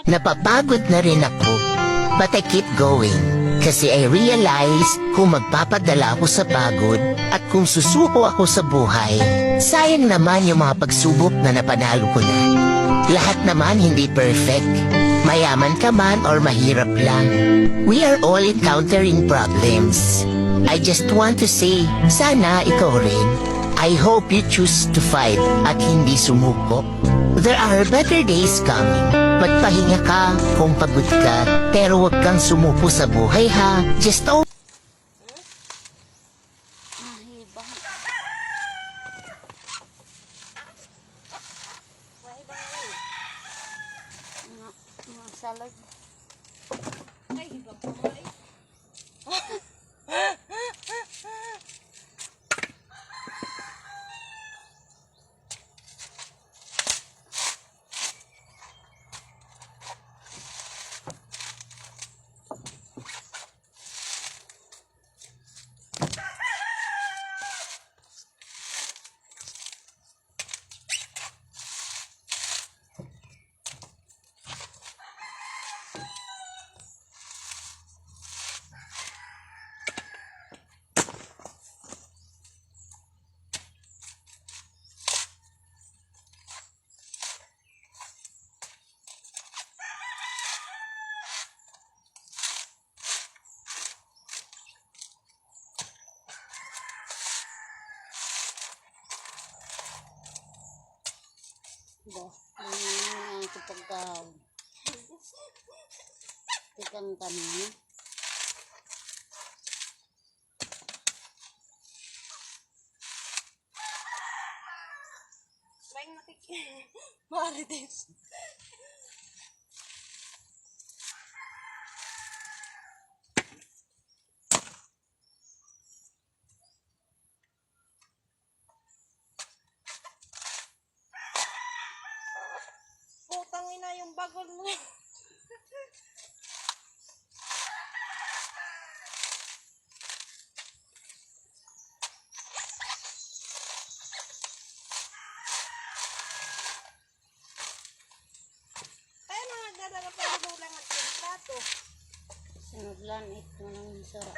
Napapagod na rin ako, but I keep going. Kasi I realize kung magpapadala ako sa pagod at kung susuko ako sa buhay, sayang naman yung mga pagsubok na napanalo ko na. Lahat naman hindi perfect. Mayaman ka man or mahirap lang. We are all encountering problems. I just want to say, sana ikaw rin. I hope you choose to fight at hindi sumuko. There are better days coming. Magpahinga ka kung pagod ka, pero huwag kang sumuko sa buhay ha. Just salad. Ay, hibang po ay. Ang pagkaw. Tikang kami. May matik. Marites. Putang ina yung bagol mo. Kaya na nagdadala pa yung ulang at yung plato. Sinuglan ito ng sarap.